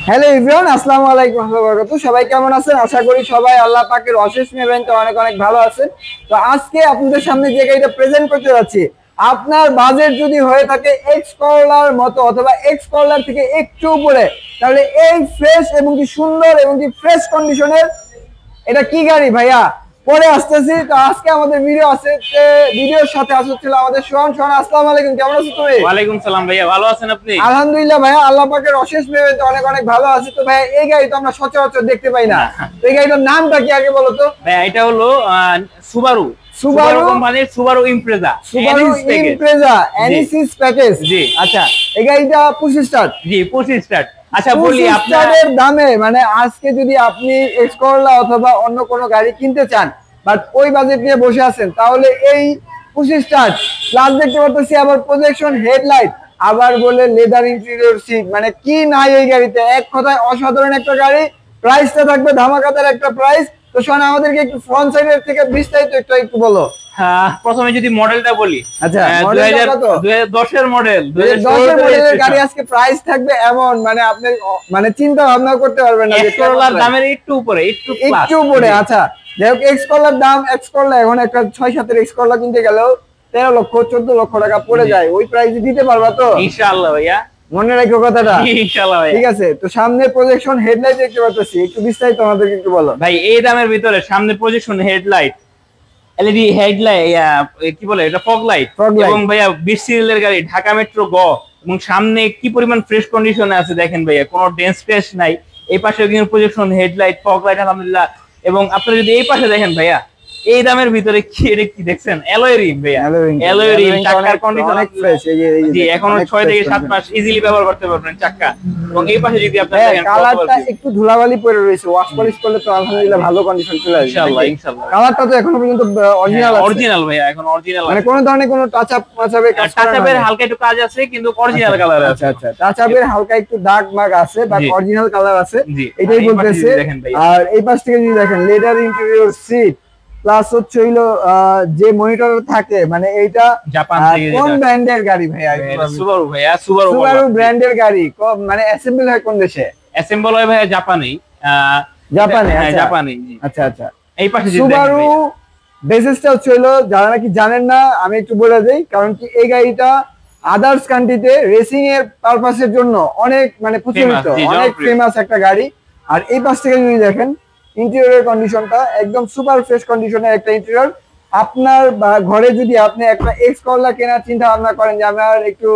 Hello everyone, আসসালামু আলাইকুম ওয়া রাহমাতুল্লাহি ওয়া বারাকাতুহু। সবাই কেমন আছেন? আশা করি সবাই আল্লাহ পাকের অশেষ মেহেরবানিতে অনেক অনেক ভালো আছেন। তো আজকে আপনাদের সামনে যে গাড়িটা প্রেজেন্ট করতে যাচ্ছি, আপনার বাজেট যদি হয়ে থাকে এক্স করলার মতো অথবা এক্স করলার থেকে একটু উপরে, তাহলে এই ফ্রেশ এবং কি সুন্দর এবং কি ফ্রেশ কন্ডিশনের এটা কি গাড়ি ভাইয়া পরে আসতেছি। তো আজকে আমাদের ভিডিও আছে, ভিডিওর সাথে আসছিল আমাদের সোহান। সোহান, আসসালামু আলাইকুম, কেমন আছো তুমি? ওয়ালাইকুম সালাম ভাইয়া, ভালো আছেন আপনি? আলহামদুলিল্লাহ ভাইয়া, আল্লাহ পাকের অশেষ মেহেরবানিতে অনেক অনেক ভালো আছি। তো ভাইয়া এই গাড়ি তো আমরা সচরাচর দেখতে পাই না, তো এই গাড়িটার নামটা কি আগে বলো তো? ভাইয়া এটা হলো সুবারু সুবারু কোম্পানির সুবারু ইমপ্রেজা। সুবারু ইমপ্রেজা এনিসিস প্যাকেজ। জি আচ্ছা, এই গাড়িটা 25 স্টার্ট। জি 25 স্টার্ট। আচ্ছা বলি আপনাদের দামে, মানে আজকে যদি আপনি এক্স করলা অথবা অন্য কোনো গাড়ি কিনতে চান বাট ওই বাজেট নিয়ে বসে আছেন, তাহলে এই 25 স্টার্ট প্লাস দেখতে পাচ্ছি আবার প্রজেকশন হেডলাইট, আবার বলে লেদার ইন্টেরিয়র সিট, মানে কি নাই এই গাড়িতে। এক কথায় অসাধারণ একটা গাড়ি। প্রাইসটা থাকবে ধামাকাদার একটা প্রাইস। তো শোনা, আমাদেরকে একটু ফ্রন্ট সাইডের থেকে বিস্তারিত একটু বলো। হ্যাঁ, প্রথমে যদি মডেলটা বলি, আচ্ছা 2010 এর মডেল, 2010 এর মডেলের গাড়ি আজকে প্রাইস থাকবে এমন, মানে আপনি মানে চিন্তা ভাবনা করতে পারবেন না যে করলার দামের একটু উপরে, একটু উপরে। আচ্ছা, যাই হোক, এক্স করলার দাম, এক্স করলা এখন একটা 6-7 এক্স করলা কিনতে গেলেও 13 লক্ষ 14 লক্ষ টাকা পড়ে যায়। ওই প্রাইসে দিতে পারবা তো? ইনশাআল্লাহ ভাইয়া, মনে রাখো কথাটা। ইনশাআল্লাহ ভাইয়া। ঠিক আছে, তো সামনে প্রজেকশন হেডলাইট দেখতে পাচ্ছি, একটু বিস্তারিত আমাদেরকে একটু বলো ভাই। এই দামের ভিতরে সামনে প্রজেকশন হেডলাইট, এলইডি হেডলাইট, কি বলে এটা, ফগ লাইট, এবং ভাইয়া 20 সিরিয়ালের গাড়ি, ঢাকা মেট্রো গ, এবং সামনে কি পরিমাণ ফ্রেশ কন্ডিশনে আছে দেখেন ভাইয়া, কোনো ডেন্স স্পেস নাই। এই পাশে কিন্তু প্রজেকশন হেডলাইট, ফগ লাইট আলহামদুলিল্লাহ। এবং আপনারা যদি এই পাশে দেখেন ভাইয়া, এই দামের ভিতরে কি এটা কি দেখছেন, অ্যালয় রিম ভাইয়া, অ্যালয় রিম, চাকার কন্ডিশন অনেক ফ্রেশ। জি, এখনো 6 থেকে 7 মাস ইজিলি ব্যবহার করতে পারবেন চাকা। এবং এই পাশে যদি আপনারা দেখেন, কালারটা একটু ধুলাবালি পড়ে রয়েছে, ওয়াশ পলিশ করলে তো আলহামদুলিল্লাহ ভালো কন্ডিশন চলে আসবে ইনশাআল্লাহ। ইনশাআল্লাহ, কালারটা তো এখনো পর্যন্ত অরিজিনাল আছে। অরিজিনাল ভাইয়া, এখন অরিজিনাল, মানে কোনো ধরনের কোনো টাচ আপ টাচআপের হালকা একটু কাজ আছে, কিন্তু অরিজিনাল কালার আছে। আচ্ছা, টাচ আপের হালকা একটু দাগ মাগ আছে, বাট অরিজিনাল কালার আছে, এটাই বলতেছে। আর এই পাশ থেকে যদি দেখেন, লেদার ইন্টেরিয়র সিট, প্লাস হচ্ছে হইলো যে মনিটর থাকে, মানে এইটা জাপান থেকে। কোন ব্র্যান্ডের গাড়ি ভাইয়া? সুবারু ভাইয়া, সুবারু ব্র্যান্ডের গাড়ি। মানে অ্যাসেম্বল হয় কোন দেশে? অ্যাসেম্বল হয় ভাইয়া জাপানে। জাপানে? হ্যাঁ, জাপানে। আচ্ছা, এই পাশে সুবারু বেসিসটা হচ্ছে হলো, যারা নাকি জানেন না আমি একটু বলে দেই, কারণ কি এই গাড়িটা আদার্স কান্ট্রিতে রেসিং এর পারপাসের জন্য অনেক মানে প্রচলিত, অনেক ফেমাস একটা গাড়ি। আর এই পাশ থেকে যদি দেখেন, ইন্টেরিয়রের কন্ডিশনটা একদম সুপার ফ্রেশ কন্ডিশনের একটা ইন্টেরিয়র। আপনার ঘরে যদি আপনি একটা এক্স করলা কেনার চিন্তা ভাবনা করেন, যে আপনার একটু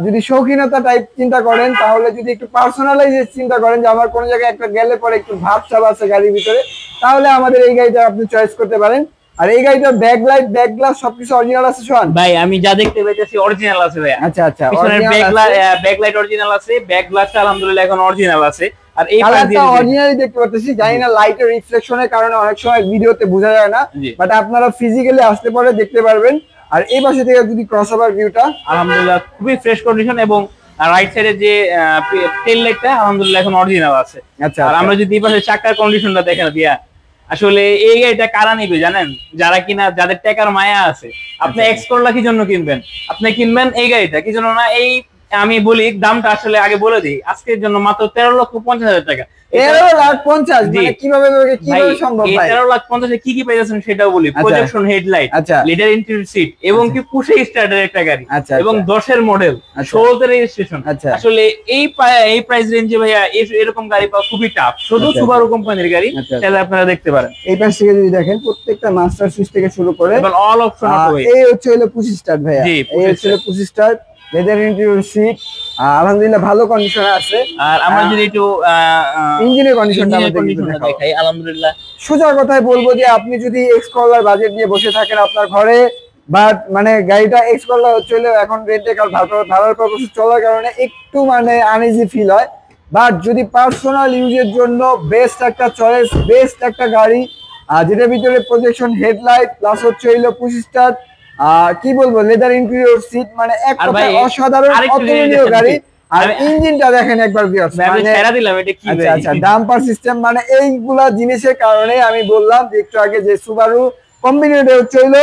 যদি শৌখিনতা টাইপ চিন্তা করেন, তাহলে যদি একটু পার্সোনালাইজ চিন্তা করেন যে আমার কোনো জায়গায় একটা গেলে পরে একটু ভাব সাব আছে গাড়ির ভিতরে, তাহলে আমাদের এই গাড়িটা আপনি চয়েস করতে পারেন। আর এই গাড়িটার ব্যাক লাইট, ব্যাক গ্লাস সবকিছু অরিজিনাল আছে সোহান ভাই? আমি যা দেখতে পাইতেছি অরিজিনাল আছে ভাই। আচ্ছা, পিছনের ব্যাক লাইট অরিজিনাল আছে, ব্যাক গ্লাসটা আলহামদুলিল্লাহ এখন অরিজিনাল আছে। আর এই কালারটা অরিজিনালি দেখতে পাচ্ছি, জানি না লাইটের রিফ্লেকশনের কারণে অনেক সময় ভিডিওতে বোঝা যায় না, বাট আপনারা ফিজিক্যালি আসতে পরে দেখতে পারবেন। আর এই পাশে থেকে যদি ক্রসওভার ভিউটা, আলহামদুলিল্লাহ খুবই ফ্রেশ কন্ডিশন, এবং রাইট সাইডে যে টেল লাইটটা আলহামদুলিল্লাহ এখন অরিজিনাল আছে। আচ্ছা, আর আমরা যদি এই পাশে চাকার কন্ডিশনটা দেখেন দিয়া, আসলে এই গাড়িটা কারা নিবে জানেন? যারা কিনা, যাদের টাকার মায়া আছে। আপনি এক্স করলা কি জন্য কিনবেন? আপনি কিনবেন এই গাড়িটা কি জন্য না? এই আমি বলি দামটা আসলে আগে বলে দিই, আজকের জন্য মাত্র 13,50,000 টাকা। 13,50,000 মানে কিভাবে সম্ভব ভাই? 13,50,000 কি কি পাইছেন সেটাও বলি। Projection headlight, leather interior seat, এবং কি পুশে স্টার্টের একটা গাড়ি, এবং 10 এর মডেল, 16 তে রেজিস্ট্রেশন। আসলে এই প্রাইস রেঞ্জে ভাইয়া এরকম গাড়ি পাওয়া খুবই টাফ। শুধু সুবারু কোম্পানির গাড়ি, তাহলে আপনারা দেখতে পারেন। এই পাশ থেকে যদি দেখেন, প্রত্যেকটা মাস্টার সুইচ থেকে শুরু করে অল অপশন অটো। এই হচ্ছে হলো 25 স্টার ভাইয়া, এই হচ্ছে 25 স্টার লেদার ইন্টেরিয়র সিট, আলহামদুলিল্লাহ ভালো কন্ডিশনে আছে। আর আমরা যদি একটু ইঞ্জিনের কন্ডিশনটা দেখাই, আলহামদুলিল্লাহ সোজা কথায় বলবো যে আপনি যদি এক্স করলার বাজেট নিয়ে বসে থাকেন আপনার ঘরে, বাট মানে গাড়িটা এক্স করলা হচ্ছে এখন রেন্টে কার ভাড়ার পারপাসে চলার কারণে একটু মানে আনইজি ফিল হয়, বাট যদি পার্সোনাল ইউজের জন্য বেস্ট একটা চয়েস, বেস্ট একটা গাড়ি, যেটার ভিতরে প্রজেকশন হেডলাইট প্লাস হচ্ছে 25 স্টার, কি বলবো, লেদার ইন্টেরিয়র সিট, মানে এক কথায় অসাধারণ অতুলনীয় গাড়ি। আর ইঞ্জিনটা দেখেন একবার ভিউয়ার্স, আচ্ছা ডাম্পার সিস্টেম, মানে এইগুলা জিনিসের কারণে আমি বললাম যে একটু আগে যে সুবারু কম্বিনেটর হইলো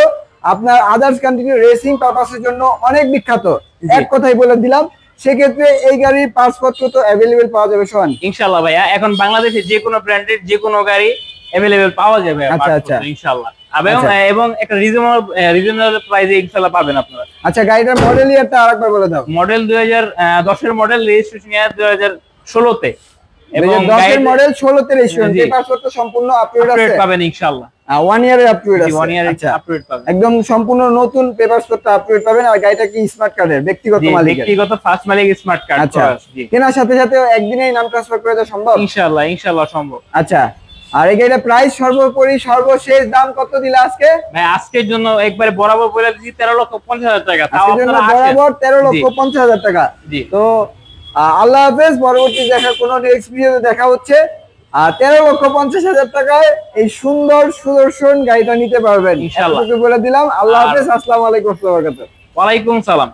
আপনার আদার্স কান্ট্রি রেসিং পারপাসের জন্য অনেক বিখ্যাত। এক কথাই বলে দিলাম, সেক্ষেত্রে এই গাড়ির পাসপত্র তো অ্যাভেলেবেল পাওয়া যাবে সোহান? ইনশাআল্লাহ ভাইয়া, এখন বাংলাদেশে যে কোনো ব্র্যান্ডের যে কোনো গাড়ি অ্যাভেলেবেল পাওয়া যাবে ইনশাআল্লাহ, এবং একটা রিজনেবল প্রাইসে ইনশাআল্লাহ পাবেন আপনারা। আচ্ছা, গাড়িটার মডেল ইয়ারটা আরেকবার বলে দাও। মডেল 2010 এর মডেল, রেজিস্ট্রেশন ইয়ার 2016 তে, এবং 10 এর মডেল 16 তে রেজিস্ট্রেশন, পেপারপত্র সম্পূর্ণ আপডেট আছে, পাবেন ইনশাআল্লাহ। 1 ইয়ারের আপডেট আছে, 1 ইয়ারের আপডেট পাবেন, একদম সম্পূর্ণ নতুন পেপারপত্র আপডেট পাবেন। আর গাড়িটা কি স্মার্ট কার্ডের ব্যক্তিগত মালিকের? ব্যক্তিগত ফার্স্ট মালিক স্মার্ট কার্ড। আচ্ছা, কেনার সাথে সাথে একদিনেই নাম ট্রান্সফার করে দেওয়া সম্ভব? ইনশাআল্লাহ সম্ভব। আচ্ছা, আর এই গাড়িটার প্রাইস সর্বোপরি সর্বশেষ দাম কত দিলে আজকে? ভাই আজকের জন্য একবারে বরাবর বলে দিচ্ছি 13,50,000 টাকা। আজকের জন্য বরাবর 13,50,000 টাকা। তো আল্লাহ হাফেজ, পরবর্তী কোনো নেক্সট ভিডিওতে দেখা হচ্ছে। আর 13,50,000 টাকায় এই সুন্দর সুদর্শন গাড়িটা নিতে পারবেন ইনশাআল্লাহ বলে দিলাম। আল্লাহ হাফেজ, আসসালামু আলাইকুম ওয়া রাহমাতুল্লাহি ওয়া বারাকাতুহু। ওয়া আলাইকুম সালাম।